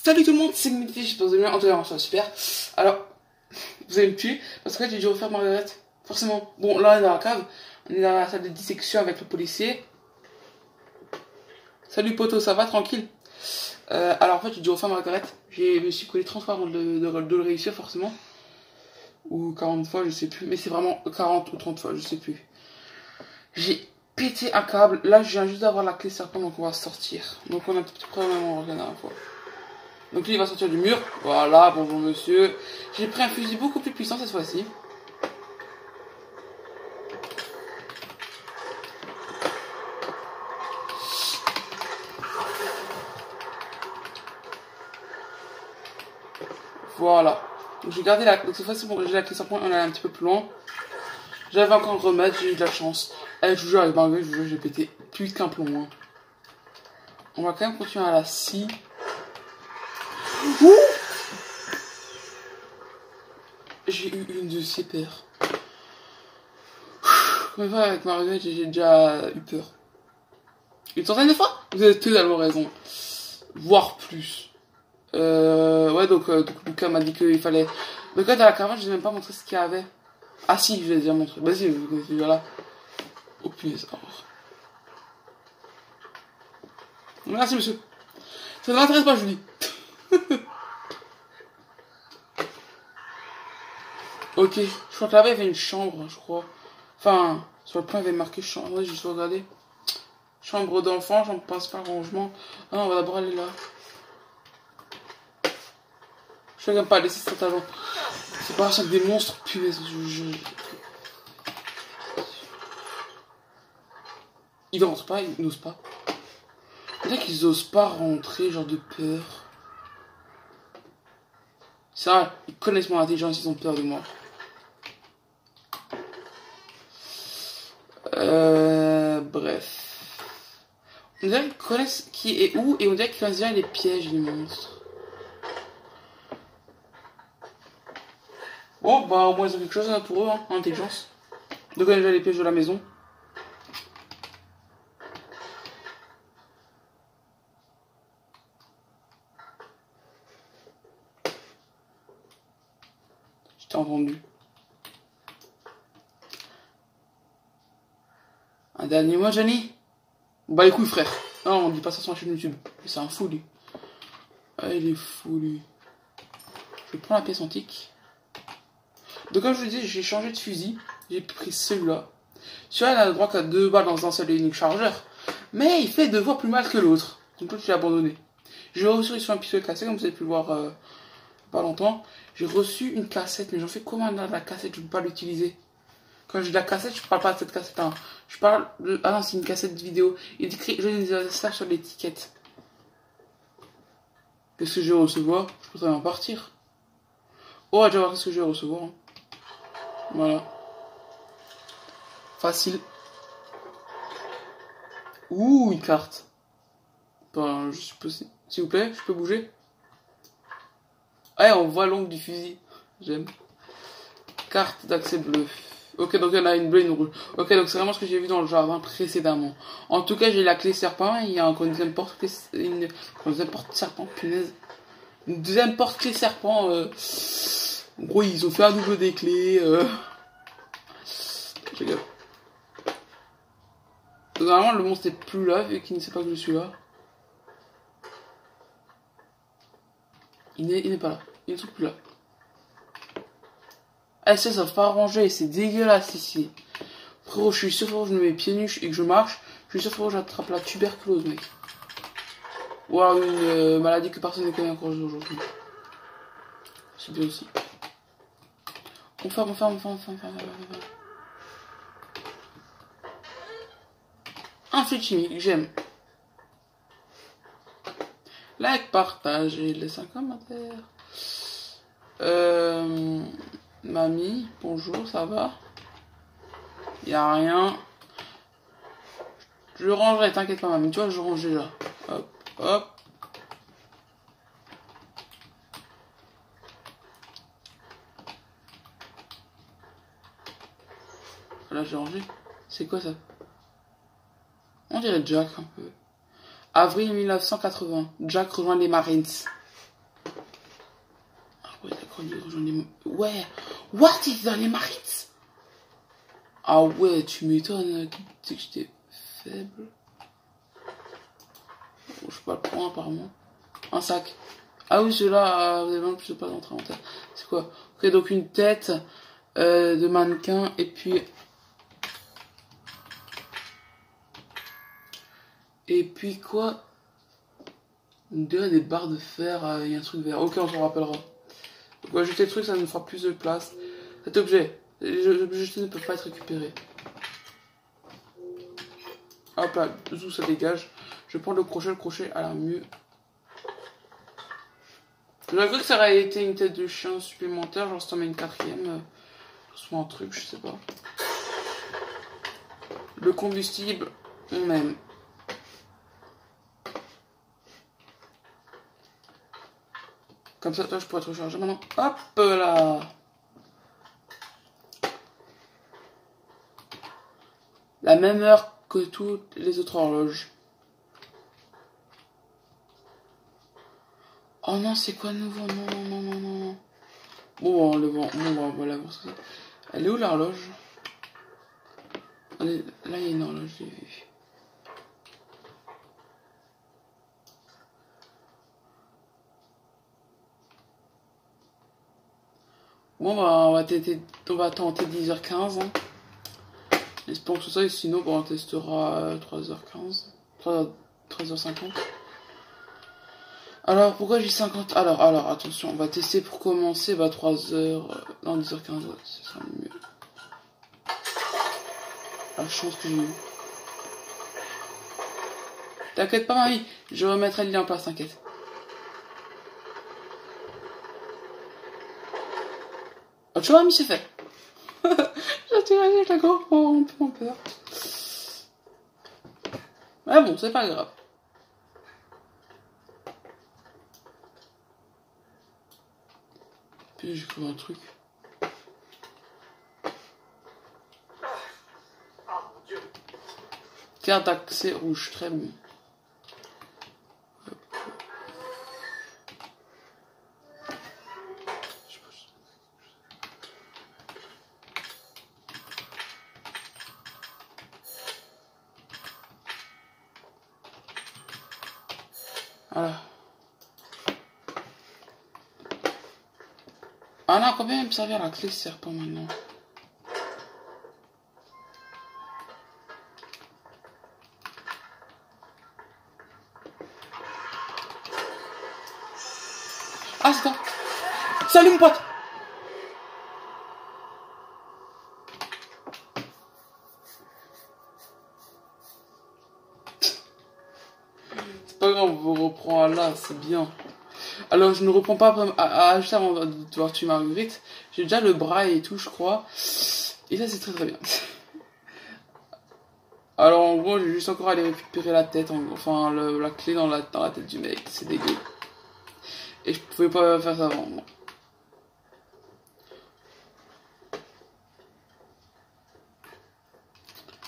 Salut tout le monde, c'est Gmiti, je pense bien, en tout cas, ça va super. Alors, vous allez me tuer, parce que là, j'ai dû refaire Margaret, forcément. Bon, là, on est dans la cave, on est dans la salle de dissection avec le policier. Salut poto, ça va, tranquille? Alors, en fait, j'ai dû refaire Margaret, je me suis collé 30 fois avant de le réussir, forcément. Ou 40 fois, je sais plus, mais c'est vraiment 40 ou 30 fois, je sais plus. J'ai pété un câble, là, je viens juste d'avoir la clé serpent, donc on va sortir. Donc, on a un petit problème, on revient la dernière fois. Donc lui il va sortir du mur. Voilà, bonjour monsieur. J'ai pris un fusil beaucoup plus puissant cette fois-ci. Voilà. Donc j'ai gardé la... Donc cette fois-ci, bon, j'ai la clé sans point, on est un petit peu plus loin. J'avais encore un remède, j'ai eu de la chance. Eh, je vous jure, avec Marguerite, je vous jure, j'ai pété plus qu'un plomb. Hein. On va quand même continuer à la scie. Ouh, j'ai eu une de ces peurs. Comme ça, avec Marguerite, j'ai déjà eu peur. Une centaine de fois? Vous avez totalement raison. Voire plus. Ouais, donc Lucas m'a dit qu'il fallait... Donc là, dans la caravane, je ne vous ai même pas montré ce qu'il y avait. Ah si, je l'ai déjà montré. Vas-y, vous connaissez déjà là. Oh punaise. Merci monsieur. Ça ne m'intéresse pas, je vous dis. Ok, je crois que là-bas il y avait une chambre, je crois. Enfin, sur le plan il y avait marqué chambre, ouais, je vais regarder. Chambre d'enfant, chambre principale, rangement. Ah, on va d'abord aller là. Je ne vais pas laisser cet agent. C'est pas ça que des monstres, punaise, Ils rentrent pas, ils n'osent pas. Peut-être qu'ils osent pas rentrer, genre de peur. C'est vrai, ils connaissent mon intelligence, ils ont peur de moi. Bref. On dirait qu'ils connaissent qui est où et on dirait qu'ils connaissent bien les pièges, les monstres. Bon, bah au moins ils ont quelque chose pour eux, hein, intelligence. Donc on a déjà les pièges de la maison. Je t'ai entendu. Un dernier mot, Johnny? Bah les couilles, frère. Non, on dit pas ça sur la chaîne YouTube. C'est un fou, lui. Ah, il est fou, lui. Je prends la pièce antique. Donc comme je vous dis, j'ai changé de fusil. J'ai pris celui-là. Celui-là, il a le droit qu'à 2 balles dans un seul et unique chargeur. Mais il fait 2 fois plus mal que l'autre. Donc là, je l'ai abandonné. J'ai reçu sur un pistolet cassé, comme vous avez pu le voir pas longtemps. J'ai reçu une cassette, mais j'en fais comment là, la cassette? Je ne peux pas l'utiliser. Quand je dis la cassette, je parle pas de cette cassette. Hein. Je parle de... Ah non, c'est une cassette vidéo. Il est écrit, je vais ça sur l'étiquette. Qu'est-ce que je vais recevoir? Je peux très bien partir. Oh, déjà voir ce que je vais recevoir. Hein. Voilà. Facile. Ouh, une carte. Ben, je suppose... S'il vous plaît, je peux bouger? Ah, on voit l'ongle du fusil. J'aime. Carte d'accès bleu. Ok, donc il y en a une bleue et une rouge. Ok, donc c'est vraiment ce que j'ai vu dans le jardin précédemment. En tout cas, j'ai la clé serpent. Il y a encore une deuxième porte clé... Une deuxième porte serpent, punaise. Une deuxième porte clé serpent. En gros, ils ont fait un nouveau des clés. Je regarde. Normalement, le monstre n'est plus là, vu qu'il ne sait pas que je suis là. Il n'est pas là. Il ne se trouve plus là. Ah, ça va pas ranger, c'est dégueulasse ici. Frérot, je suis sûr, frérot, je me mets pieds nus et que je marche. Je suis sûr, frérot, j'attrape la tuberculose, mec. Ou alors une maladie que personne ne connaît encore aujourd'hui. C'est bien aussi. On ferme. Un fluide chimique, j'aime. Like, partage et laisse un commentaire. Mamie, bonjour, ça va? Y'a rien. Je rangerai, t'inquiète pas, mamie. Tu vois, je range déjà. Hop, hop. Là, j'ai rangé. C'est quoi ça? On dirait Jack un peu. Avril 1980. Jack rejoint les Marines. Ouais, d'accord, j'en ai... Ouais. What? Il est dans les marites? Ah ouais, tu m'étonnes. Tu sais que j'étais faible. Bon, je peux pas le prendre apparemment. Un sac. Ah oui, celui-là, vous avez un plus pas d'entrée en tête. C'est quoi? Ok, donc une tête de mannequin et puis... Et puis quoi? On dirait des barres de fer, il y a un truc vert. Ok, on s'en rappellera. Donc, on va jeter le truc, ça nous fera plus de place. Cet objet, les objets jetés ne peuvent pas être récupérés. Hop là, d'où ça dégage. Je prends le crochet a l'air mieux. J'aurais cru que ça aurait été une tête de chien supplémentaire, genre ça met une quatrième. Soit un truc, je sais pas. Le combustible, on aime. Comme ça, toi, je pourrais te recharger maintenant. Hop là! La même heure que toutes les autres horloges. Oh non, c'est quoi de nouveau? Non, non, non, non, non. Bon, on va la voir. Elle est où l'horloge? Là, il y a une horloge, j'ai vu. Bon, bah, on va tenter 10h15. Hein. J'espère que ça, et sinon, bon, on testera 3h15. 13h50. Alors, pourquoi j'ai 50? Alors, attention, on va tester pour commencer, 3h... non, 10h15, ouais, ce sera mieux. La chance que j'ai eu. T'inquiète pas, mamie, je remettrai le lien en place, t'inquiète. Oh, tu vois, mamie, c'est fait. J'ai tiré avec la GoPro, un peu en peur. Ah bon, c'est pas grave. Puis j'ai trouvé un truc. Carte d'accès rouge, très bon. Voilà. Ah non, combien me servir la clé serpent maintenant? Ah, c'est ça. Salut mon pote. C'est pas grave, on reprend là, c'est bien. Alors, je ne reprends pas juste avant de devoir tuer Marguerite. J'ai déjà le bras et tout, je crois. Et ça, c'est très très bien. Alors, en gros, j'ai juste encore à aller récupérer la tête, enfin, la clé dans la tête du mec. C'est dégueu. Et je pouvais pas faire ça avant. Non.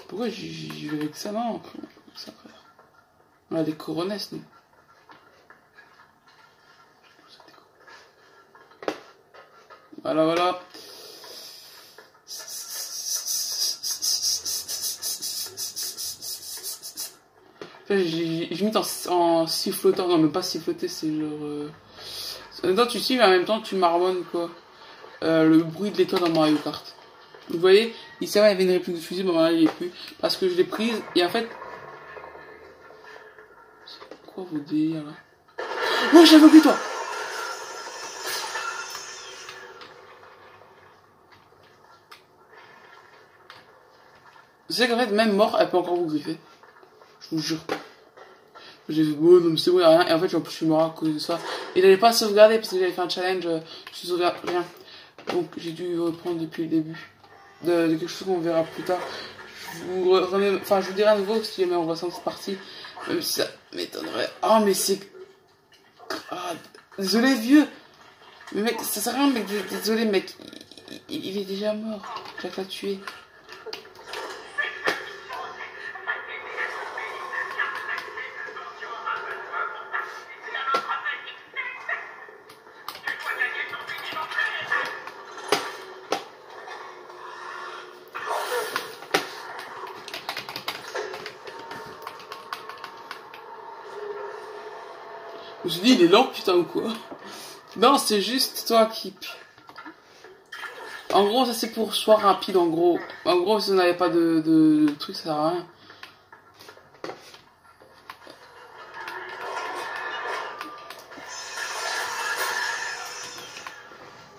Pourquoi j'y vais avec ça, non? Ça, frère. On a des coronesses, nous. Voilà, voilà. J'ai mis en sifflotant. Non, mais pas siffloter, c'est genre... En même temps, tu siffles et en même temps, tu marmonnes, quoi. Le bruit de l'étoile dans Mario Kart. Vous voyez, ici, il y avait une réplique de fusil, mais maintenant, il n'y est plus. Parce que je l'ai prise, et en fait... C'est quoi vos délires, là? Oh, j'avais oublié, toi! Vous savez qu'en fait, même mort, elle peut encore vous griffer. Je vous jure. J'ai fait, bon, non, mais c'est bon, y'a rien. Et en fait, je suis mort à cause de ça. Il n'allait pas sauvegarder parce que j'avais fait un challenge, je sauvegarde rien. Donc, j'ai dû reprendre depuis le début. De quelque chose qu'on verra plus tard. Je vous dirai à nouveau si jamais on ressent cette partie. Même si ça m'étonnerait. Oh, mais c'est. Ah, désolé, vieux. Mais mec, ça sert à rien, mec. Désolé, mec. Il est déjà mort. Je vais la tuer. Je me suis dit, il est lent, putain, ou quoi? Non, c'est juste toi qui... En gros, ça c'est pour soit rapide, en gros. En gros, si vous n'avez pas de truc, ça sert à rien.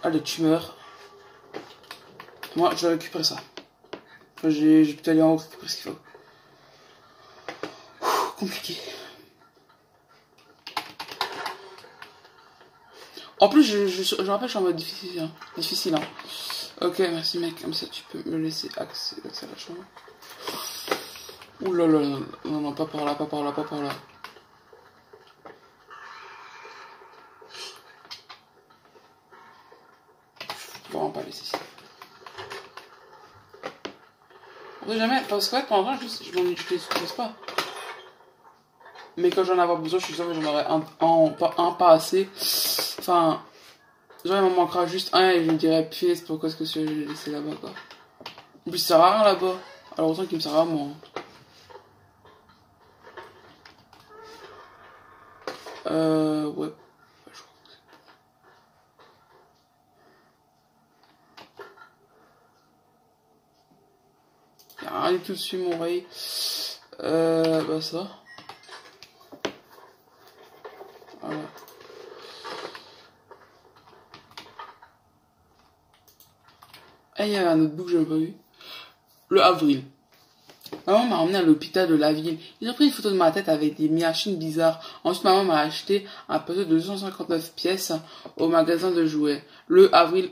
Allez, tu meurs. Moi, je vais récupérer ça. Enfin, j'ai pu aller en haut récupérer ce qu'il faut. Compliqué. En plus, je rappelle, je suis en mode difficile. Hein. Difficile, hein. Ok, merci mec. Comme ça, tu peux me laisser accès à la chambre. Ouh là là là. Non, non, pas par là, pas par là, pas par là. Bon, on va pas laisser ici. On sait jamais, parce que pendant un temps, je m'en utilise pas. Mais quand j'en avais besoin, je suis sûr que j'en aurais un pas assez. Enfin, genre il m'en manquera juste un et je me dirais, putain, pourquoi est-ce que je l'ai laissé là-bas, quoi. En plus, ça sert à rien là-bas. Alors autant qu'il me sert à moi. Ouais. Y'a rien du tout dessus, mon Ray. Bah ça. Voilà. Ah, il y avait un autre bout que j'avais pas vu. Le avril. Maman m'a emmené à l'hôpital de la ville. Ils ont pris une photo de ma tête avec des machines bizarres. Ensuite, maman m'a acheté un plateau de 259 pièces au magasin de jouets. Le avril.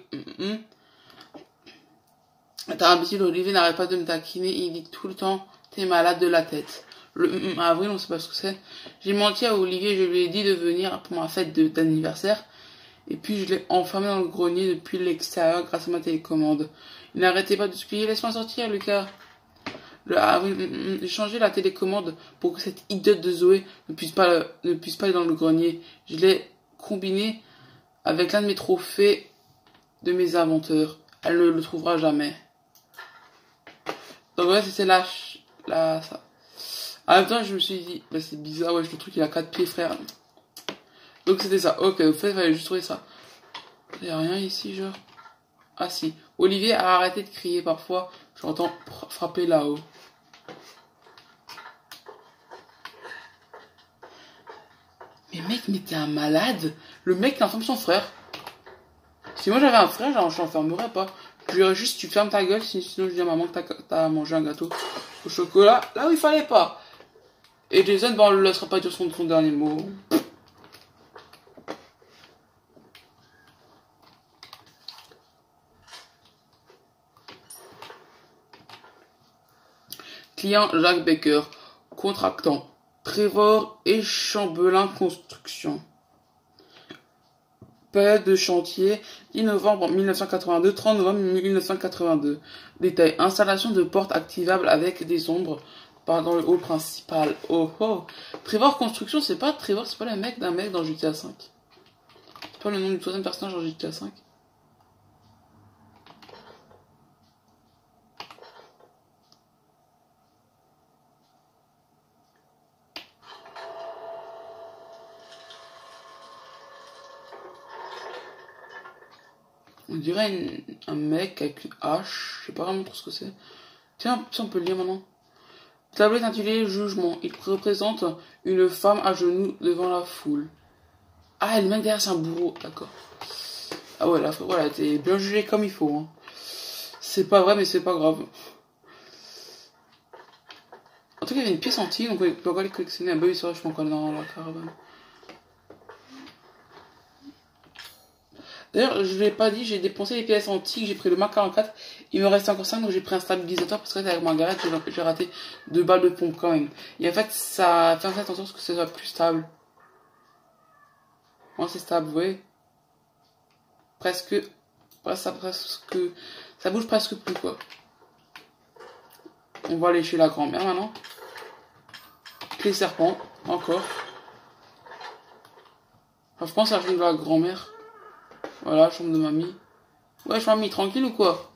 T'as imbécile, Olivier n'arrête pas de me taquiner. Il dit tout le temps, t'es malade de la tête. Le avril, on sait pas ce que c'est. J'ai menti à Olivier, je lui ai dit de venir pour ma fête d'anniversaire. Et puis je l'ai enfermé dans le grenier depuis l'extérieur grâce à ma télécommande. Il n'arrêtait pas de supplier, laisse-moi sortir, Lucas. J'ai changé la télécommande pour que cette idiote de Zoé ne puisse pas aller dans le grenier. Je l'ai combiné avec l'un de mes trophées de mes inventeurs. Elle ne le trouvera jamais. Donc ouais, c'était ça. En même temps, je me suis dit, bah c'est bizarre, ouais, le truc il a 4 pieds, frère. Donc c'était ça. Ok, au fait, il fallait juste trouver ça. Il n'y a rien ici, genre. Ah si. Olivier a arrêté de crier parfois. J'entends frapper là-haut. Mais mec, mais t'es un malade. Le mec il enferme son frère. Si moi j'avais un frère, je l'enfermerais pas. Je lui dirais juste, tu fermes ta gueule, sinon je dis à maman que t'as mangé un gâteau au chocolat. Là où il fallait pas. Et Jason, bah on le laissera pas dire son dernier mot. Client Jacques Baker, contractant Trevor et Chambelin Construction. Période de chantier 10 novembre 1982, 30 novembre 1982. Détail, installation de portes activables avec des ombres dans le hall principal. Oh oh. Trevor Construction, c'est pas le mec d'un mec dans GTA 5. C'est pas le nom du troisième personnage dans GTA 5. On dirait un mec avec une hache. Je sais pas vraiment trop ce que c'est. Tiens, on peut le lire maintenant. Tablette intitulée Jugement. Il représente une femme à genoux devant la foule. Ah, le mec derrière, c'est un bourreau. D'accord. Ah ouais, là, voilà, t'es bien jugé comme il faut. Hein. C'est pas vrai, mais c'est pas grave. En tout cas, il y avait une pièce antique, donc on peut encore les collectionner. Ah bah oui, c'est vrai, je peux encore aller dans la caravane. D'ailleurs, je ne l'ai pas dit, j'ai dépensé les pièces antiques, j'ai pris le Mark 44, il me reste encore 5, donc j'ai pris un stabilisateur parce que avec Margaret, j'ai raté 2 balles de pompe quand même. Et en fait, ça fait en sorte que ce soit plus stable. Moi, c'est stable, vous voyez. Ça bouge presque plus, quoi. On va aller chez la grand-mère maintenant. Les serpents, encore. Enfin, je pense à la chambre de la grand-mère. Voilà, chambre de mamie. Ouais, mamie, tranquille ou quoi?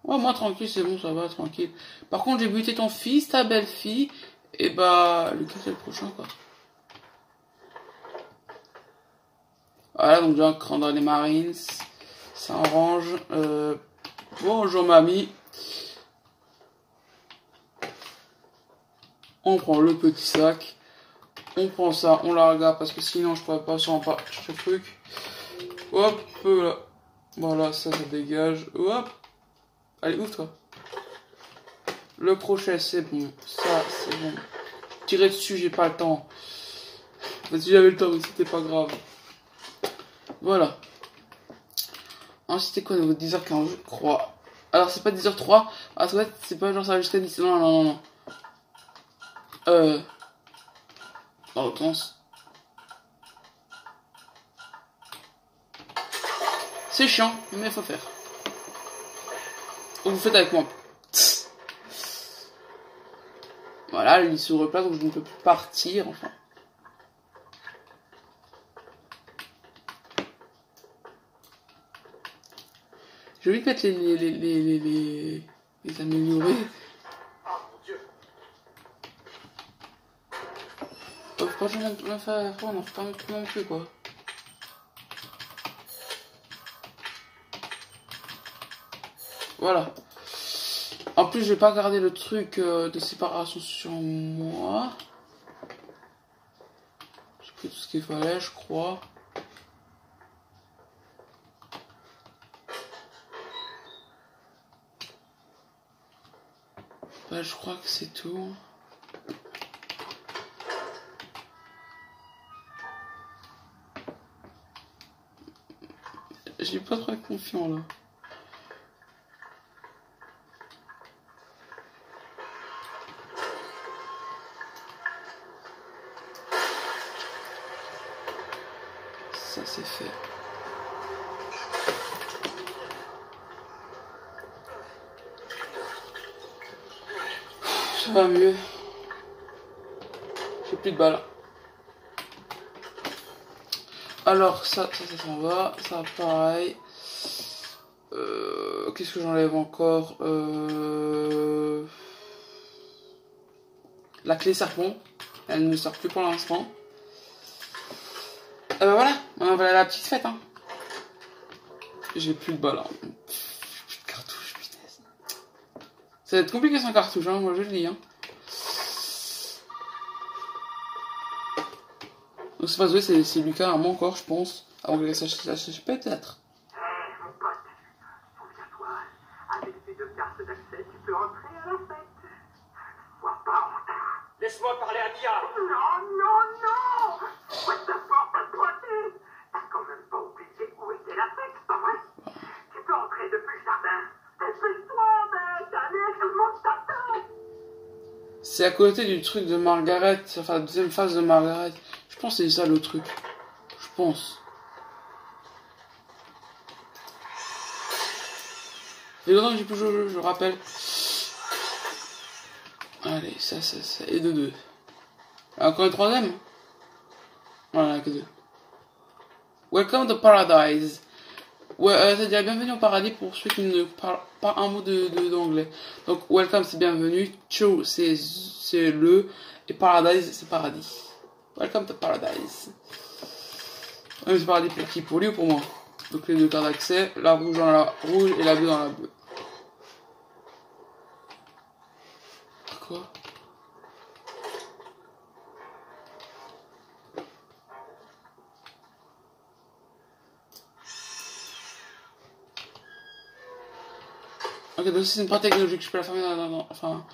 Ouais, moi tranquille, c'est bon, ça va, tranquille. Par contre, j'ai buté ton fils, ta belle-fille, Et bah, lequel c'est le prochain, quoi. Voilà, donc j'ai un cran dans les Marines. Ça range. Bonjour, mamie. On prend le petit sac. On prend ça, on la regarde parce que sinon je pourrais pas sans pas chercher le truc. Hop, là. Voilà, ça dégage. Hop. Allez, ouvre-toi. Le crochet, c'est bon. Ça, c'est bon. Tirer dessus, j'ai pas le temps. Enfin, si j'avais le temps, mais c'était pas grave. Voilà. Ensuite, c'était quoi, niveau 10h15, je crois. Alors, c'est pas 10h03. Ah, c'est pas genre ça va jusqu'à 10. Non, non, non, non. Dans l'autre sens. C'est chiant, mais faut faire. Vous faites avec moi. Voilà, il se replace, donc je ne peux plus partir, enfin. Je vais vite mettre les améliorer. Oh, faut pas que je me faire. Oh non, faut pas non plus, quoi. Voilà. En plus, je vais pas garder le truc de séparation sur moi. J'ai pris tout ce qu'il fallait, je crois. Bah, je crois que c'est tout. J'ai pas trop confiant là. Ça c'est fait. Ça va mieux. J'ai plus de balles. Alors ça s'en va. Ça pareil. Qu'est-ce que j'enlève encore la clé serpent. Elle ne sert plus pour l'instant. Voilà. Maintenant voilà la petite fête. Hein. J'ai plus de balles. Hein. Plus de cartouches, putain. Ça va être compliqué sans cartouche, hein, moi je le dis. Hein. Donc c'est pas joué, c'est Lucas à moi encore, je pense. Avant que ça sache peut-être. Mon pote, souviens-toi, avec ces 2 cartes d'accès, tu peux entrer à la fête. Sois pas en retard. Laisse-moi parler à Mia. Non, non, non. What the fuck, t'as pointé. T'as quand même pas oublié où était la fête, pas vrai? Tu peux entrer depuis le jardin. Dépêche-toi, mec. Allez, tout le monde t'attend. C'est à côté du truc de Margaret, enfin la deuxième phase de Margaret. Je pense que c'est ça le truc. Je pense. Et longtemps que j'ai plus joué, je rappelle. Allez, ça. Et de 2. Encore une troisième? Voilà, que 2. Welcome to Paradise. Ouais, c'est-à-dire bienvenue au paradis pour ceux qui ne parlent pas un mot d'anglais. Donc, welcome c'est bienvenue. Cho c'est le. Et paradise c'est paradis. Welcome to Paradise. Ouais, c'est paradis pour qui? Pour lui ou pour moi? Donc les 2 cartes d'accès. La rouge dans la rouge et la bleue dans la bleue. Quoi? Ok, donc c'est une pratique technologique, je peux la fermer enfin,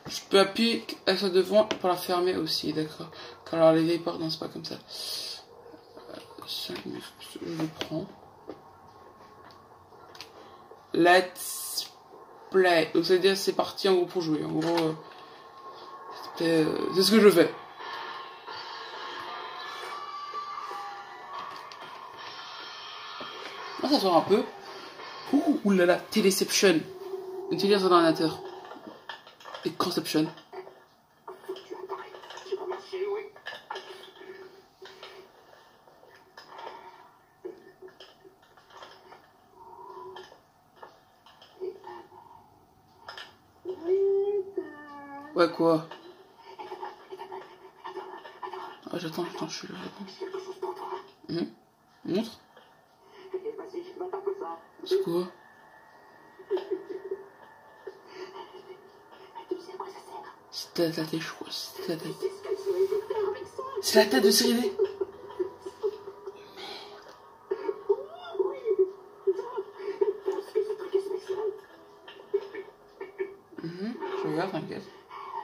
je peux appuyer avec ça devant pour la fermer aussi, d'accord. Alors les vieilles portes, non, c'est pas comme ça. 5 je le prends. Let's play. Donc ça veut dire c'est parti en gros pour jouer. En gros, c'est ce que je fais. On va s'asseoir un peu. Ouh là là, Téléception. Utilise un ordinateur. Et Conception. Ouais, quoi? Ah, j'attends, je suis là. J'ai quelque chose pour toi. Montre. Vas-y, m'attaque ça. C'est quoi? Tu sais à quoi ça sert? C'est la tête, je crois. C'est la tête. C'est ce qu'elle serait de faire avec ça. C'est la tête de Cyril. Oui. Parce que ce truc est spécial. Je regarde, t'inquiète.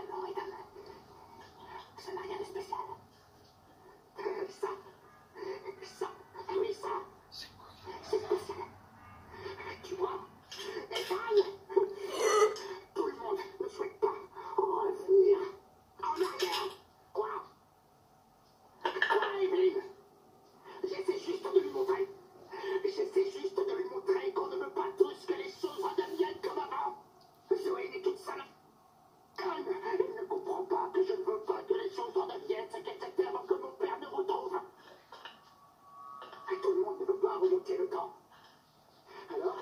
Non, Ethan. Ça n'a rien de spécial. Ça. Oui, ça. C'est quoi? C'est spécial. Tu vois, Ethan, tout le monde ne souhaite pas revenir en arrière. Quoi, Evelyn? J'essaie juste de lui montrer. Qu'on ne veut pas tous que les choses redeviennent comme avant. Zoé est toute seule. Calme. Elle ne comprend pas que je ne veux pas que les choses redeviennent ce qu'elles étaient avant que mon père ne retrouve. Tout le monde ne veut pas remonter le temps. Alors,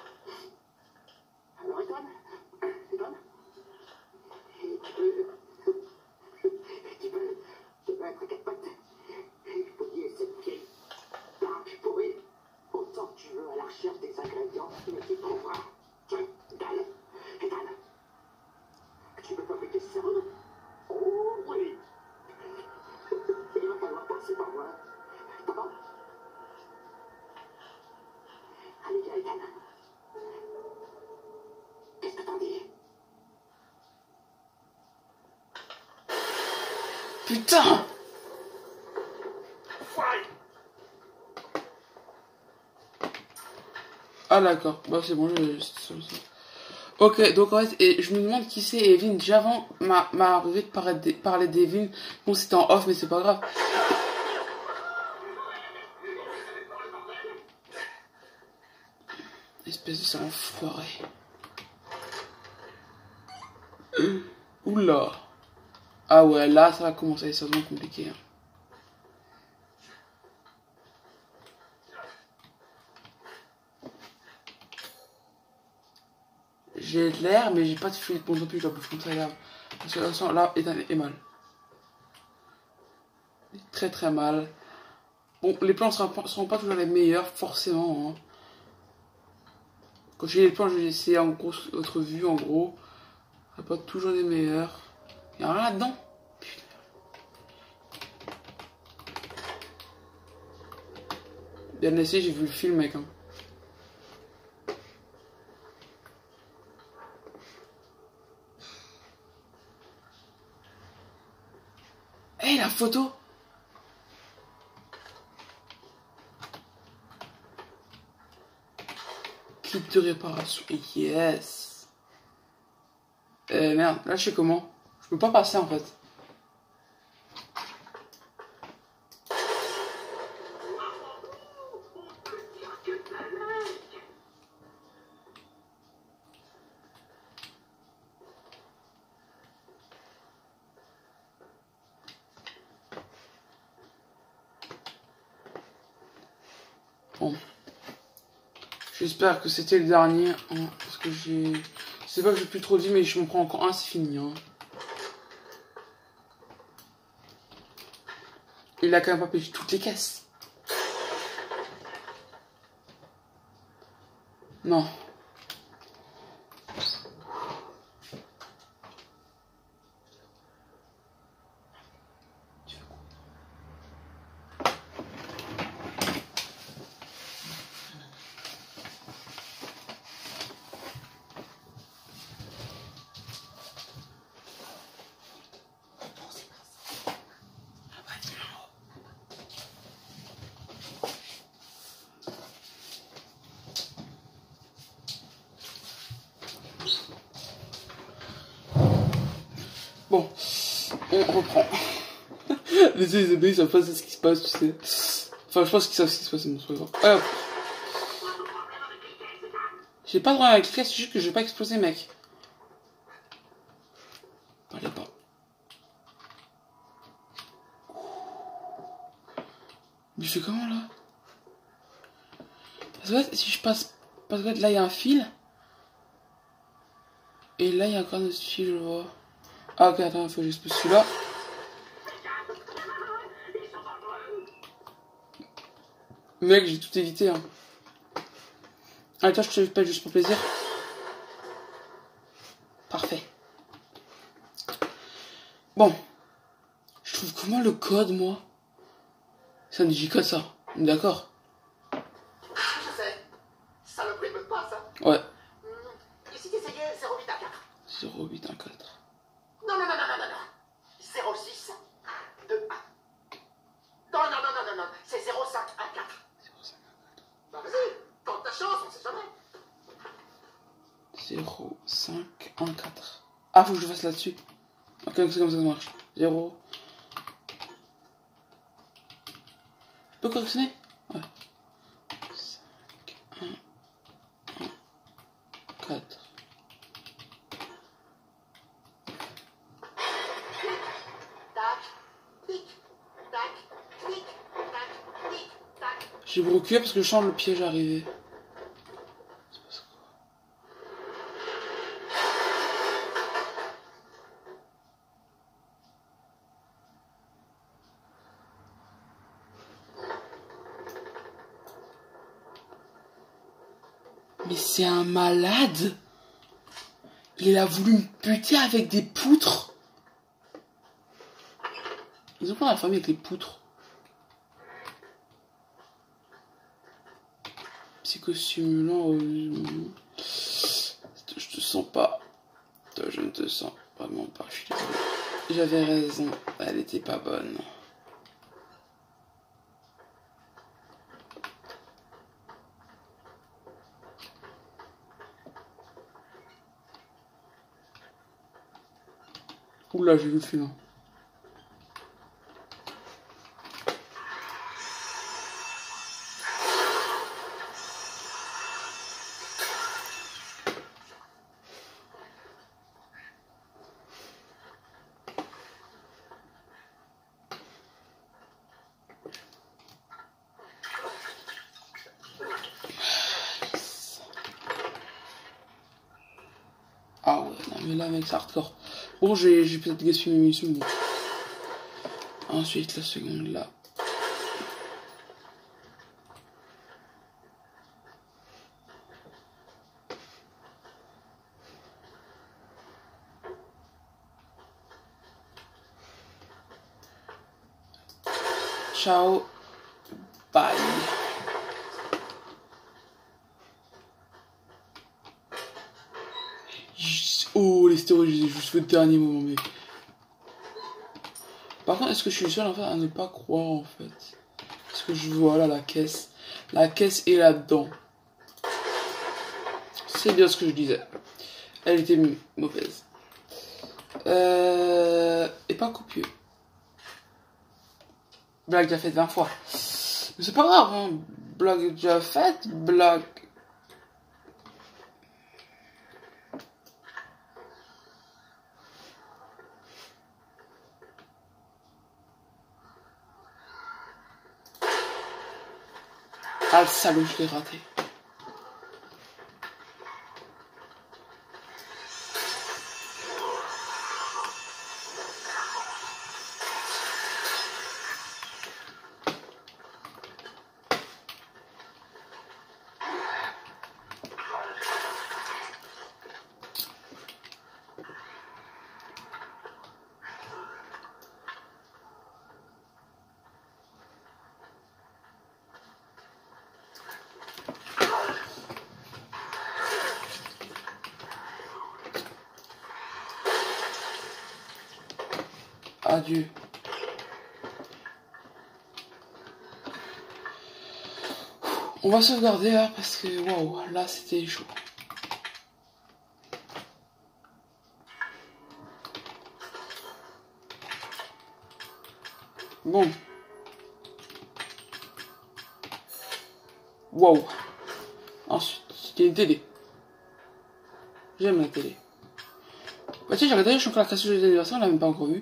Ethan, tu peux être à quatre pattes et fouiller cette vieille barque pourrie autant que tu veux à la recherche des ingrédients, mais tu trouveras. Ethan, tu veux fabriquer ça? Oh oui. Il va falloir passer par moi. Pardon? Allez, viens, Ethan. Qu'est-ce que t'en dis? Putain! Ah d'accord, bah c'est bon, ok, donc en fait, et je me demande qui c'est Evelyn. Déjà avant, m'a arrivé de parler d'Evelyn. Bon, c'était en off, mais c'est pas grave. Espèce de sale enfoiré. Oula. Ah ouais, là, ça va commencer, ça va être compliqué. Hein. J'ai de l'air, mais j'ai pas de fluide pour non plus, je dois bouffer comme ça, là. Parce que là, Ethan est mal. Il est très très mal. Bon, les plans seront pas toujours les meilleurs, forcément. Hein. Quand j'ai les plans, je vais essayer en gros, autre vue, en gros. Ce pas toujours les meilleurs. Il y a rien là-dedans. Bien essayé, j'ai vu le film, mec. Hein. Hé, la photo! Kit de réparation. Yes! Merde, là je sais comment. Je peux pas passer en fait. Bon. J'espère que c'était le dernier. Hein, parce que j'ai... C'est pas que j'ai plus trop dit, mais je m'en prends encore un, c'est fini. Hein. Il a quand même pas payé toutes les caisses. Non. Bon, on reprend. Les abeilles savent pas ce qui se passe, tu sais. Enfin, je pense qu'ils savent ce qui se passe, mais c'est pas grave. J'ai pas de problème avec les caisses, c'est juste que je vais pas exploser, mec. Parlez pas. Mais je fais comment là? Parce que si je passe. Parce que là il y a un fil. Et là il y a encore un autre fil, je vois. Ah ok, attends, il faut que j'expose celui-là. Mec, j'ai tout évité. Hein. Allez, toi, je te pas juste pour plaisir. Parfait. Bon. Je trouve comment le code, moi? C'est un digicode, ça. On est d'accord? Je sais. Saloperie de mot de passe, hein. Ouais. Et si t'essayais 0814? 0814. Non. 06 21. Non. C'est 0514. 0514. Bah vas-y, tente ta chance, on sait jamais. 0514. Ah, faut que je fasse là-dessus. Ok, c'est comme ça que ça marche. 0. Je peux correctionner? Ouais. 5, 1, 1, 4. J'ai reculé parce que je sens le piège arriver. C'est pas ça. Mais c'est un malade. Il a voulu me buter avec des poutres. Ils ont pas la famille avec les poutres. Psychostimulant. Je te sens pas. Toi, je ne te sens vraiment pas. Je suis désolé. J'avais raison. Elle était pas bonne. Oula, j'ai vu le film. Ah ouais, non mais là mec c'est hardcore. Bon j'ai peut-être gaspillé mes munitions. Bon. Ensuite la seconde là. Ciao. Bye. Oh les stéroïdes, j'ai juste fait le dernier moment mec. Par contre, est-ce que je suis le seul en fait à ne pas croire en fait? Parce que je vois là la caisse. La caisse est là-dedans. C'est bien ce que je disais. Elle était mauvaise. Et pas copieux. Blague déjà faite 20 fois. Mais c'est pas grave, hein. Blague déjà faite, blague. Ah le salaud, je l'ai raté. Adieu. On va sauvegarder là parce que waouh, là c'était chaud. Bon. Waouh. Ensuite, il y a une télé. J'aime la télé. Bah tiens, j'ai regardé, je suis encore à la casse de l'anniversaire, on l'a même pas encore vu.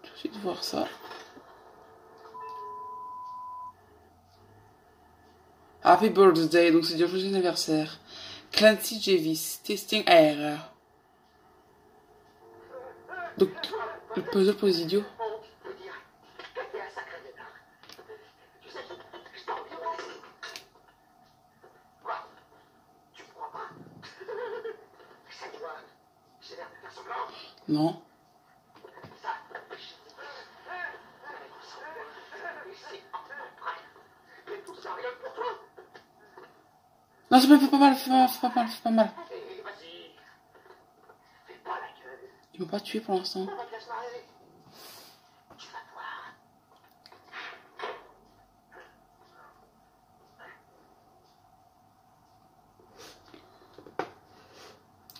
Tout de suite voir ça. Happy birthday, donc c'est du joyeux anniversaire. Clancy Javis, testing air. Donc, le puzzle pour les idiots. On peut dire que t'es un sacré dénard. Tu sais, je t'envie Non. Non, c'est pas mal, fais pas mal. Ils m'ont pas tué pour l'instant.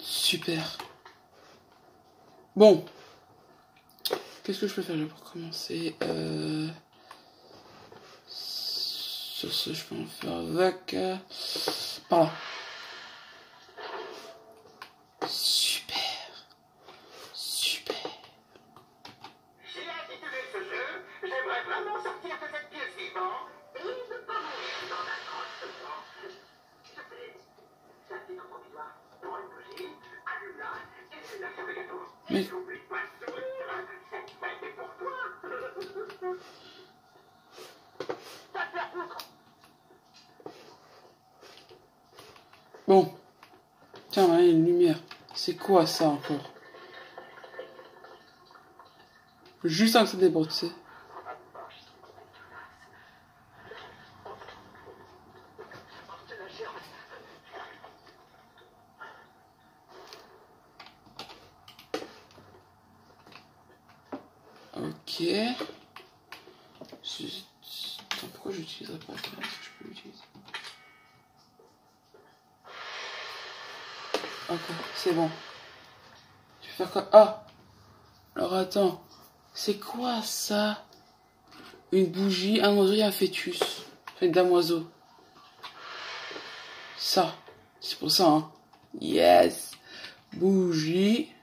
Super. Bon. Qu'est-ce que je peux faire pour commencer Sur ce, je peux en faire avec... par là. Super. Super. J'ai intitulé ce jeu, j'aimerais vraiment sortir de cette pièce vivant et ne pas mourir dans un croche-temps. Je sais, c'est un petit provisoire. Prends une bougie, allume-la et c'est la sur le gâteau. Mais... n'oublie pas de sourire, cette fête est pour toi. Va te faire foutre. Bon. Tiens, là, il y a une lumière. C'est quoi ça encore? Juste un que ça déborde, tu sais. Ok. Attends, pourquoi j'utiliserais pas ça? Est-ce que je peux l'utiliser? Ok, c'est bon. Tu peux faire quoi? Ah! Alors attends. C'est quoi ça? Une bougie, un oiseau et un fœtus. Fait d'un oiseau. Ça. C'est pour ça, hein. Yes! Bougie.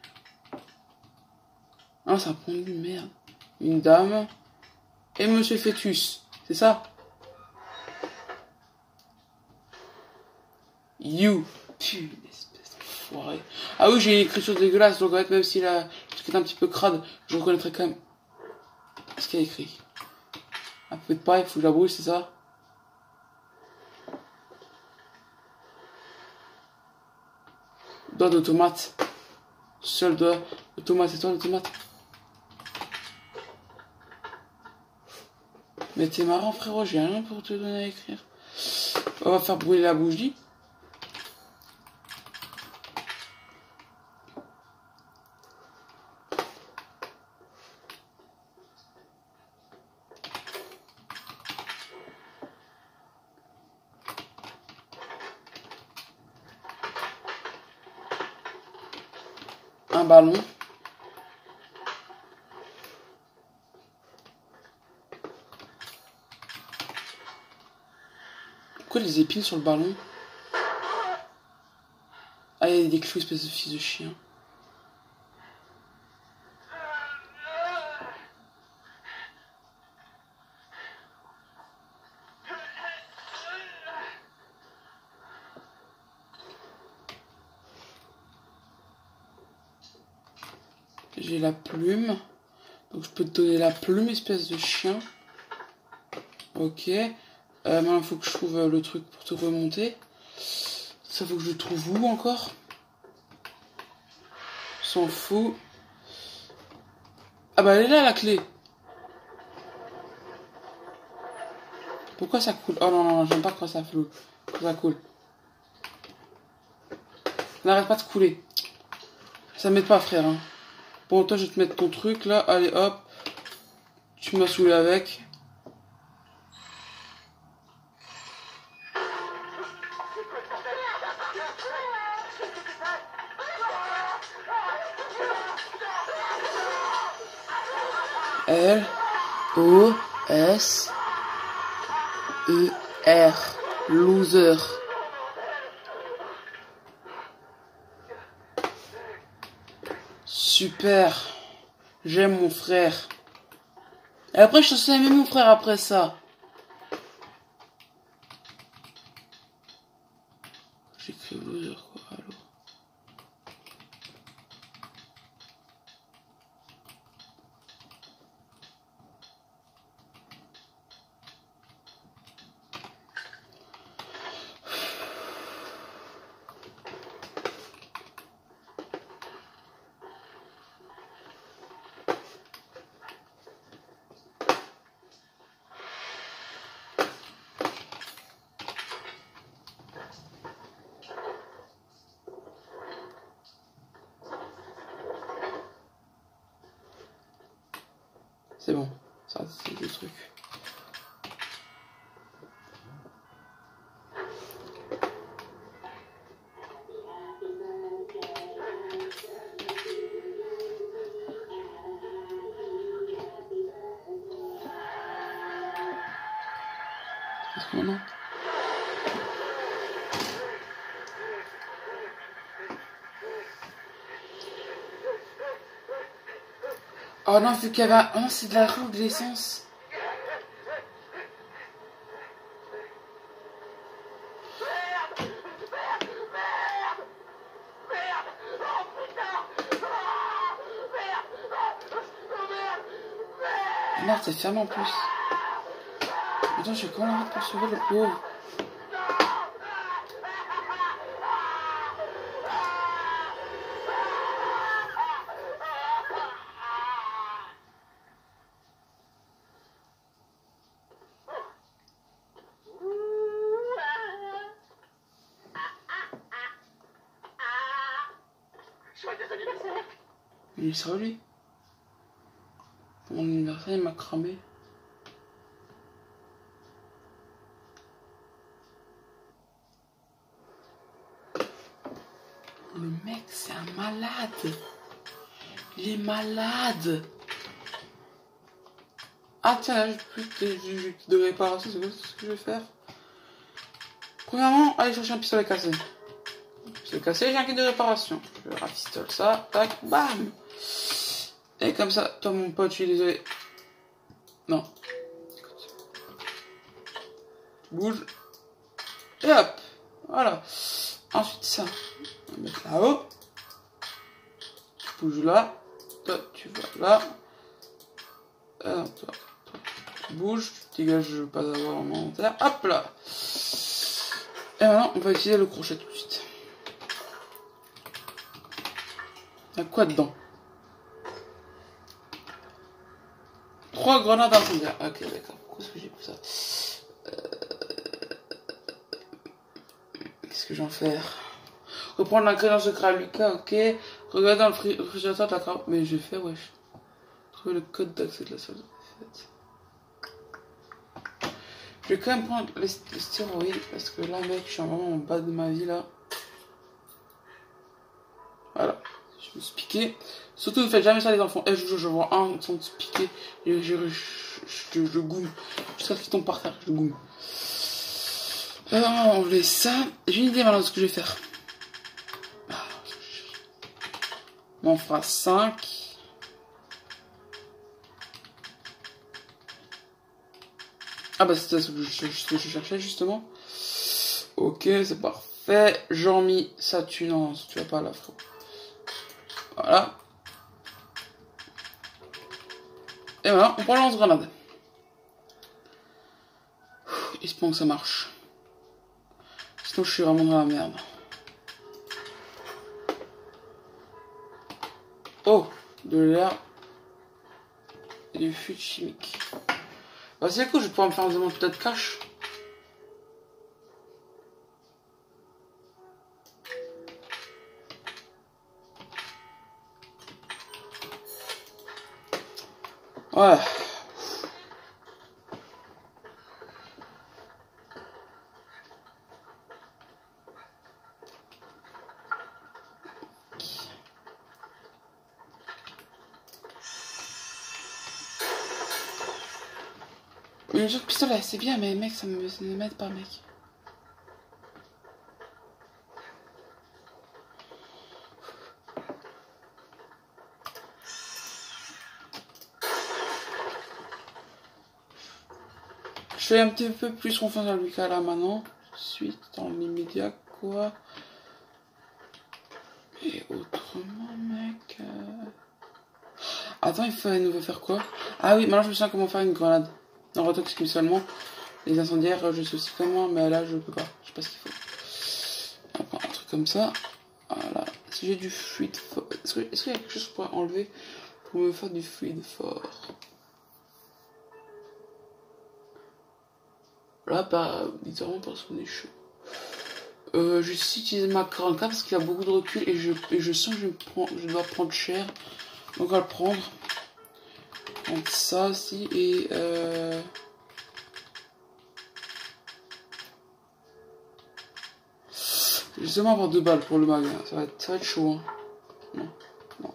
Ah, ça prend une merde. Une dame. Et monsieur fœtus. C'est ça? You. Putain, espèce d'enfoiré. Ah oui, j'ai une écriture dégueulasse, donc en fait, même si la truc est un petit peu crade, je reconnaîtrai quand même ce qu'il y a écrit. Un peu de paille, faut que je la brûle, c'est ça? Doigt de tomate. Seul doigt de tomate, c'est toi le tomate? Mais t'es marrant, frérot, j'ai rien pour te donner à écrire. On va faire brûler la bougie. Un ballon. Pourquoi les épines sur le ballon? Ah, il y a des clous, espèce de fils de chien. J'ai la plume. Donc je peux te donner la plume, espèce de chien. Ok. Maintenant, il faut que je trouve le truc pour te remonter. Ça, faut que je trouve où encore? S'en fout. Ah bah elle est là la clé. Pourquoi ça coule? Oh non, non, j'aime pas quand ça floue. Quand ça coule. Ça n'arrête pas de couler. Ça m'aide pas, frère. Hein. Bon, toi, je vais te mettre ton truc là. Allez, hop. Tu m'as saoulé avec. L-O-S-E-R. Loser. Super. J'aime mon frère. Et après, je suis censé aimer mon frère après ça. J'écris loser quoi, alors. C'est bon. Ça, c'est le truc. Qu'est-ce qu'on a? Oh non, vu qu'il y avait... Oh non, c'est de la roue, de l'essence. Merde, c'est fermé en plus. Putain, je sais comment la pour sauver le pauvre. Joyeux anniversaire. Il est sérieux, lui? Mon anniversaire, il m'a cramé. Le mec, c'est un malade. Il est malade. Ah tiens, là, j'ai plus de réparation. C'est quoi ce que je vais faire? Premièrement, aller chercher un pistolet cassé. Pistolet cassé, j'ai un kit de réparation. Je rafistole ça, tac, bam. Et comme ça, toi mon pote, je suis désolé. Non. Écoute. Bouge. Et hop. Voilà. Ensuite ça. On va mettre là-haut. Tu bouges là. Toi, tu vas là. Non, toi, tu bouges. Tu dégages, je veux pas avoir en inventaire. Hop là. Et maintenant, on va utiliser le crochet tout de suite. Il y a quoi dedans? 3 grenades incendiaires. Ok, d'accord. Pourquoi est-ce que j'ai pris ça? Qu'est-ce que j'en fais? Reprendre l'ingrédient secret à Lucas, ok. Regarder dans le réfrigérateur de la carte. Mais j'ai fait, wesh. Trouver le code d'accès de la salle de fête. Je vais quand même prendre les stéroïdes parce que là, mec, je suis vraiment en bas de ma vie là. Voilà. Je me suis piqué. Surtout, ne faites jamais ça, les enfants. Eh, je vois un sans se piquer. Et je goume. Jusqu'à ce qu'il tombe par terre, je goume. Alors, on laisse ça. J'ai une idée maintenant de ce que je vais faire. On en fera 5. Ah bah c'est ce que je cherchais justement. Ok, c'est parfait. J'en mis ça tue. Non, tu vas pas la frère. Voilà. Et voilà, on prend le lance-grenade. Espérons que ça marche. Sinon je suis vraiment dans la merde. Oh, de l'air et du fluide chimique. Bah c'est cool, je vais pouvoir me faire un demande peut-être cash. Ouais. Une jeu de pistolet, c'est bien, mais mec, ça ne m'aide pas, mec. Je fais un petit peu plus confiance à Lucas là maintenant. Suite dans l'immédiat, quoi. Et autrement, mec. Attends, il veut faire quoi? Ah oui, maintenant je me souviens comment faire une grenade. En retox seulement. Les incendiaires, je sais aussi comment, mais là je peux pas. Je sais pas ce qu'il faut. On va prendre un truc comme ça. Voilà. Si j'ai du fluide fort. Est-ce qu'il y a quelque chose que je pourrais enlever pour me faire du fluide fort? Là, bah, littéralement parce qu'on est chaud. Je vais utiliser ma 44 parce qu'il a beaucoup de recul et je sens que je dois prendre cher. Donc on va le prendre. prendre ça aussi et je vais seulement avoir 2 balles pour le mag, hein. Ça va être chaud. Hein. Non, non.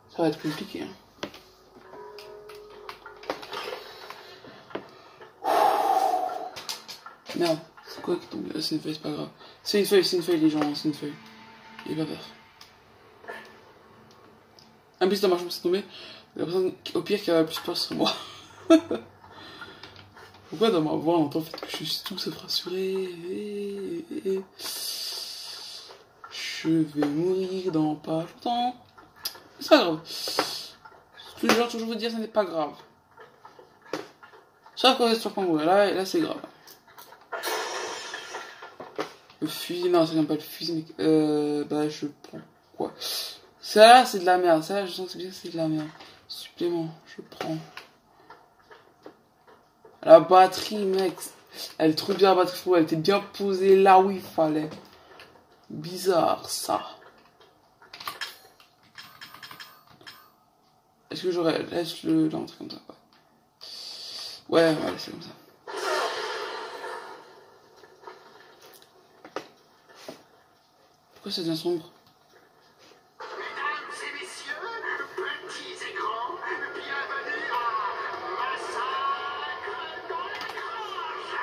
Ça va être compliqué. Hein. Merde, c'est quoi qui tombe? C'est une feuille, c'est pas grave. C'est une feuille les gens, c'est une feuille. Il va faire. Un plus ça marche, c'est tombé. La personne au pire qui a plus peur sur moi. Pourquoi dans ma voix on entend le fait que je suis tout sauf rassuré je vais mourir dans pas longtemps. C'est pas grave. Toujours vous dire ce n'est pas grave. Sauf quand c'est sur Congo, là c'est grave. Le fusil, non c'est même pas le fusil, mais bah je prends quoi. Ça là c'est de la merde, ça là je sens que c'est de la merde. Supplément, je prends. La batterie mec, elle est trop bien la batterie, elle était bien posée là où il fallait. Bizarre ça. Est-ce que j'aurais... Laisse-le dans un truc comme ça. Ouais, c'est comme ça. Pourquoi ça devient sombre? Mesdames et messieurs, petits et grands, bienvenue à Massacre dans la Grange.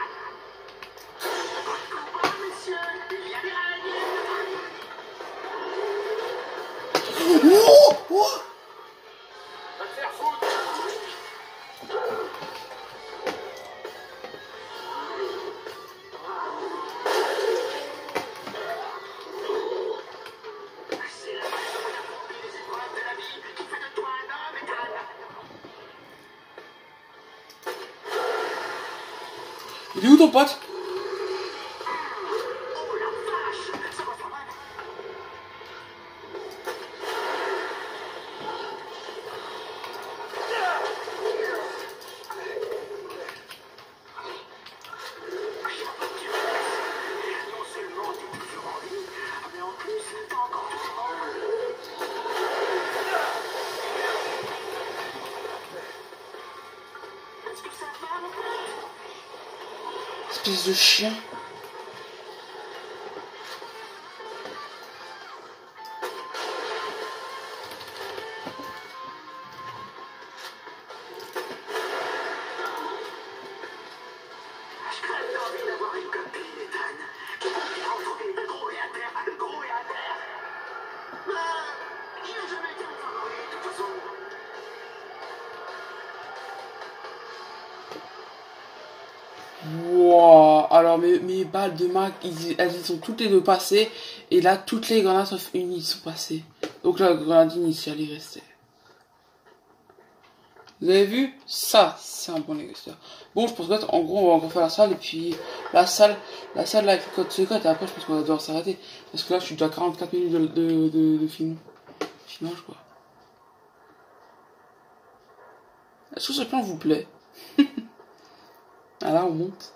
Votre combat, messieurs, il y a des règles. Oh Va te faire foutre. C'est la façon d'affronter les épreuves de la vie qui fait de toi un homme, Ethan. Il est où ton pote? Oh la vache, ça va faire mal. Non seulement t'es toujours en vie, mais en plus t'as encore tout le monde. Est-ce que ça va, mon pote? Espèce de chien. Je crève d'envie d'avoir une copine, Ethan, qui pourrait retrouver le gros et à terre, le gros et à terre. Il n'a jamais été mon favori, de toute façon. Wow. Alors mes balles de mag, elles sont toutes les deux passées. Et là, toutes les grenades sauf une, ils sont passées. Donc la grenade initiale, il restait. Vous avez vu? Ça, c'est un bon négociateur. Bon, je pense qu'en gros, on va encore faire la salle. Et puis, la salle là, avec le code secret. Et après, je pense qu'on va devoir s'arrêter. Parce que là, je suis déjà à 44 minutes de film. Filmage, quoi. Est-ce que ce plan vous plaît? Ah là, on monte.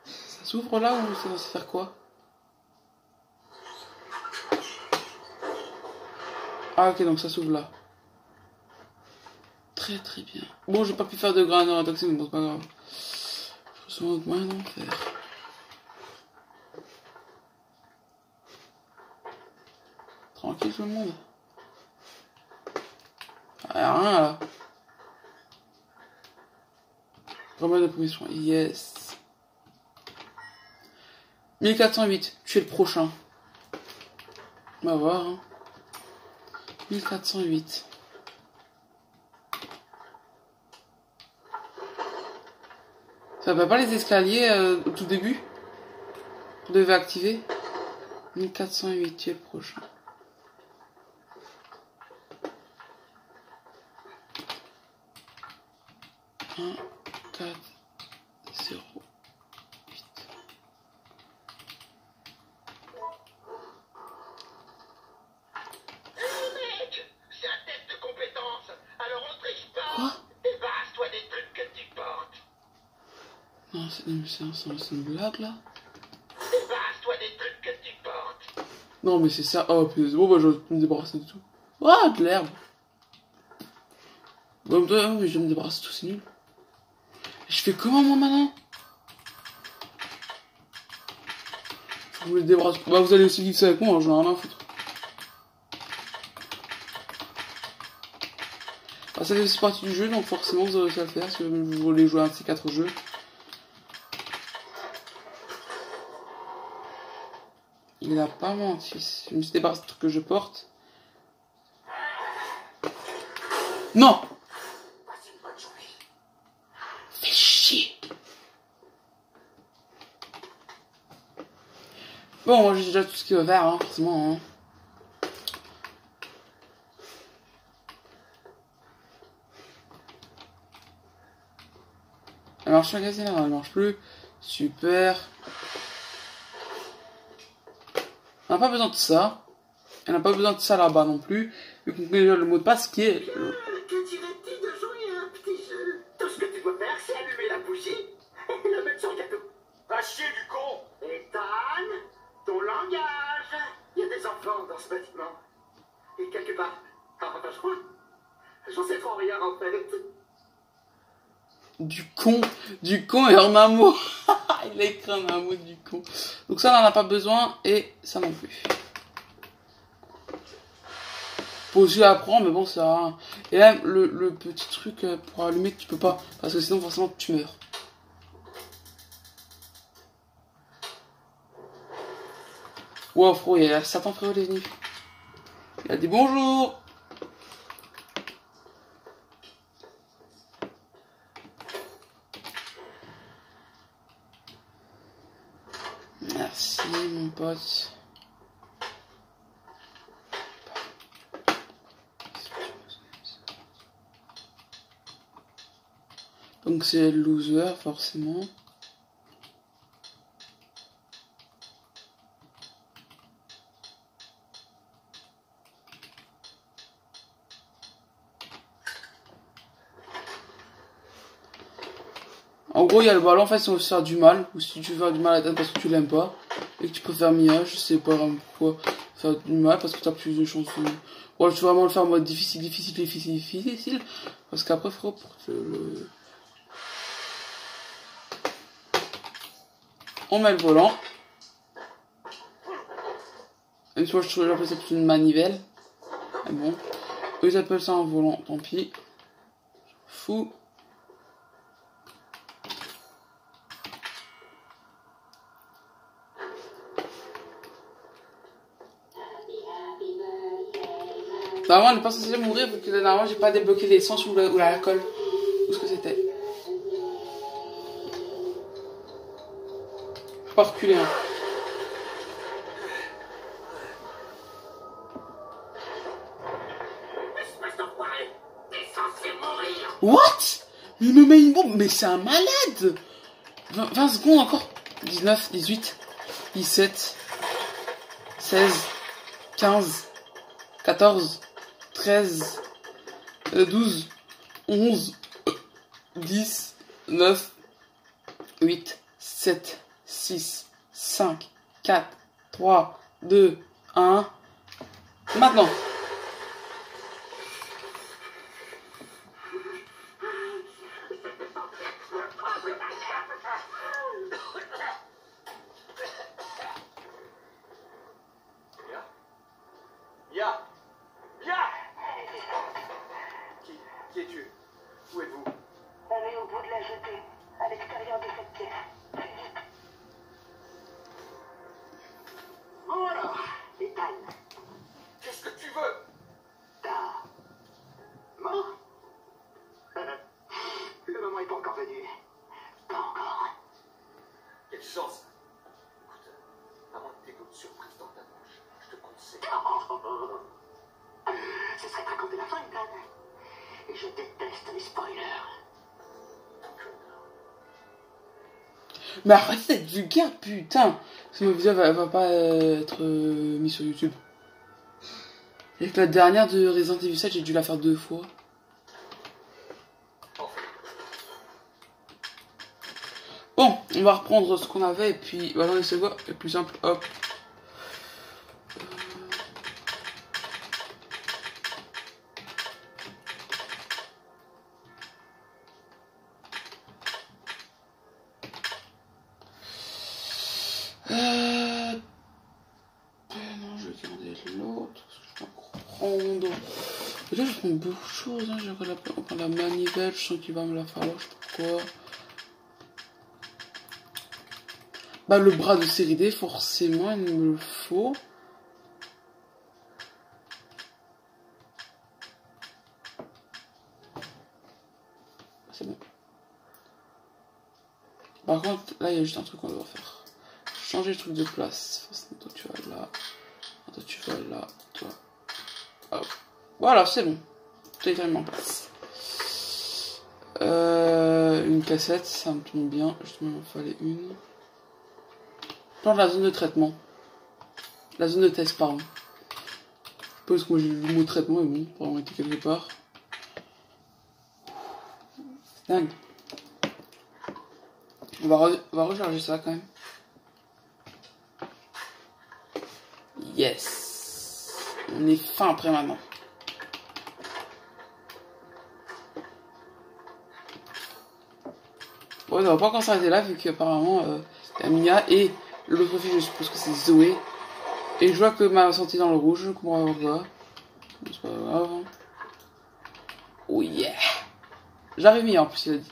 Ça s'ouvre là ou ça va se faire quoi? Ah, ok, donc ça s'ouvre là. Très très bien. Bon, j'ai pas pu faire de grands toxiques, mais bon, c'est pas grave. Je sens autre moyen d'en faire. Tranquille tout le monde. Ah, y'a rien là. Remède de premier soin. Yes. 1408. Tu es le prochain. On va voir. Hein. 1408. Ça va pas les escaliers au tout début? Vous devez activer. 1408, tu es le prochain. Un, 4, 0, 8. Mec, c'est un test de compétence. Alors on triche pas. Quoi? Et basta. Ah, c'est une blague là. Débarrasse-toi des trucs que tu portes. Non mais c'est ça. Oh putain, bon bah je vais me débarrasser de tout. Ah, de l'herbe. Bon, mais je vais me débarrasser de tout, c'est nul. Je fais comment moi maintenant? Faut que je me débarrasse. Bah vous allez aussi vivre ça avec moi, hein, j'en ai rien à foutre. Ah, ça fait partie du jeu, donc forcément vous allez le faire, parce que vous voulez jouer à un de ces 4 jeux. Il a pas menti. Je me suis débarrassé des trucs que je porte. Non! Passe une bonne journée. Fais chier! Bon, moi j'ai déjà tout ce qu'il veut faire, hein, forcément. Hein. Elle marche pas, quasi, elle marche plus. Super. On n'a pas besoin de ça. Elle n'a pas besoin de ça là-bas non plus. Vu qu'on connaît déjà le mot de passe qui est. Que dirais-tu de jouer à un petit jeu? Tout ce que tu dois faire, c'est allumer la bougie et la mettre sur le gâteau. Va chier du con! Ethan, ton langage! Il y a des enfants dans ce bâtiment. Et quelque part, enfin je crois, j'en sais trop rien en fait. Du con et en un mot. Il a écrit en un mot du con. Donc ça, on n'en a pas besoin et ça non plus. Faut aussi apprendre, mais bon, ça. Et là, le petit truc pour allumer, tu peux pas. Parce que sinon, forcément, tu meurs. Wow, frérot, il y a Satan, frérot, il est venu. Il a dit bonjour. Merci, mon pote. Donc c'est loser, forcément. En gros, il y a le ballon, en fait, si on veut se faire du mal, ou si tu veux faire du mal à la tête parce que tu l'aimes pas, et que tu préfères Mia, je sais pas vraiment pourquoi faire du mal, parce que t'as plus de chances. Ouais, tu veux vraiment le faire en mode difficile, parce qu'après, frérot, pour que le... On met le volant. Même si moi, j'appelle ça une manivelle. Mais bon. Eux, ils appellent ça un volant, tant pis. Fou. Normalement, elle n'est pas censée mourir vu que normalement, j'ai pas débloqué l'essence ou l'alcool. Ou ce que c'était. Faut pas reculer, hein. Espèce d'enfoiré! T'es censé mourir! What? Il me met une bombe, mais c'est un malade! 20 secondes encore. 19, 18, 17, 16, 15, 14, 13, 12, 11, 10, 9, 8, 7, 6, 5, 4, 3, 2, 1. Maintenant. Mia! Mia! Qui es-tu? Où êtes-vous? Elle est au bout de la jetée, à l'extérieur de cette pièce. Voilà! Ethan! Qu'est-ce que tu veux? T'as... mort? Le moment est pas encore venu. Pas encore. Quelle chance! Écoute, à moins que t'aies d'autres surprises dans ta bouche, je te conseille. Ce serait te raconter la fin, Ethan. Et je déteste les spoilers. Mais arrête d'être vulgaire, putain! Parce que ma vidéo va pas être mise sur YouTube. Et que la dernière de Resident Evil 7, j'ai dû la faire 2 fois. Bon, on va reprendre ce qu'on avait et puis voilà, c'est quoi le plus simple, hop. Non, je vais garder l'autre, parce que je vais prendre. Déjà, je prends beaucoup de choses, hein. Je vais prendre la manivelle, je sens qu'il va me la falloir, je sais pas pourquoi. Bah, le bras de série D, forcément, il me le faut. C'est bon. Par contre, là, il y a juste un truc qu'on doit faire. Changer le truc de place. Toi, tu vas là. Toi, tu vas là. Toi. Hop. Voilà, c'est bon. Tout est vraiment en place. Une cassette, ça me tombe bien. Justement, il en fallait une. Plan de la zone de traitement. La zone de test, pardon. Parce que moi j'ai vu le mot traitement, mais bon, probablement été quelque part. C'est dingue. On va recharger ça quand même. Yes. On est fin après maintenant. Bon, ça va pas encore s'arrêter là, vu qu'apparemment, la Mia et l'autre fille, je suppose que c'est Zoé. Et je vois que m'a sorti dans le rouge, je comprends pas pourquoi. C'est pas grave. Oh yeah. J'arrive Mia en plus, il a dit.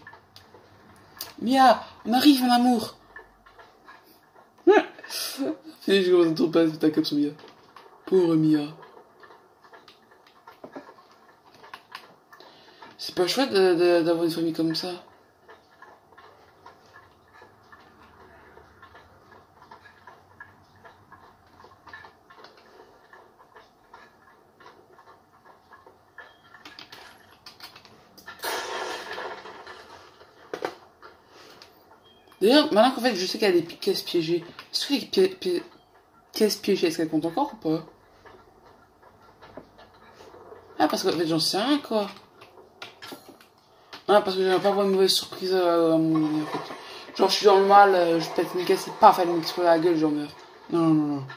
Mia, on arrive mon amour. Et je commence à trop pas ta cap sur Mia. Pauvre Mia. C'est pas chouette d'avoir une famille comme ça. D'ailleurs, maintenant qu'en fait je sais qu'il y a des caisses piégées, est-ce que les caisses piégées, est-ce qu'elles comptent encore ou pas? Ah, parce qu'en fait j'en sais rien quoi. Ah, parce que j'aimerais pas avoir une mauvaise surprise à mon avis en fait. Genre je suis dans le mal, je pète une caisse et paf, elle m'explose la gueule, j'en meurs. Non, non, non, non.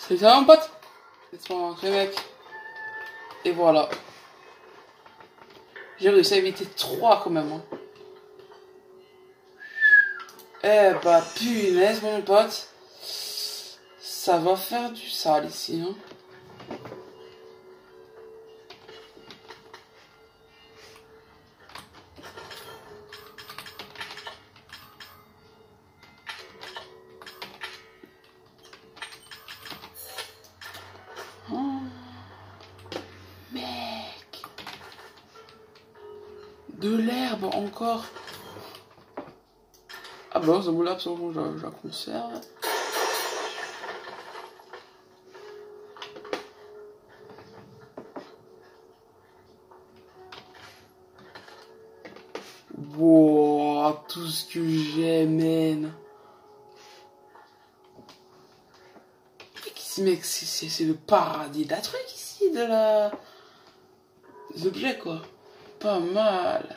C'est ça mon pote? Laisse-moi rentrer mec. Et voilà. J'ai réussi à éviter 3 quand même. Hein. Eh bah punaise mon pote. Ça va faire du sale ici. Hein. Oh. Mec. De l'herbe encore. Ah bah ça là absolument je la conserve. Wow, tout ce que j'aime. Mec, c'est le paradis d'un truc ici, de la... des objets quoi. Pas mal.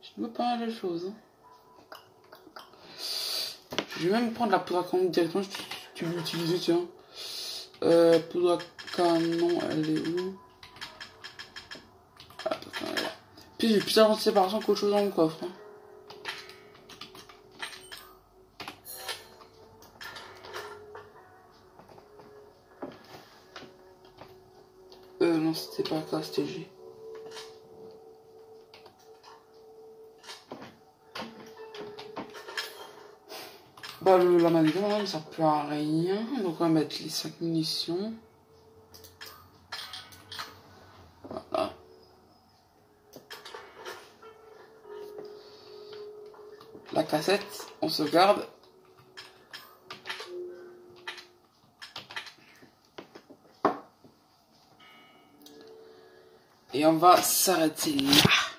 Je vois pas mal de choses. Hein. Je vais même prendre la poudre à canon directement, tu veux l'utiliser, tiens. Poudre à canon, elle est où? Ah, attends, elle est là. Puis j'ai plus de séparation qu'autre chose dans mon coffre. Hein. Non, c'était pas ça, c'était G. Bah, la manette, ça sert plus à rien. Donc, on va mettre les 5 munitions. Voilà. la cassette, on sauvegarde. Et on va s'arrêter là.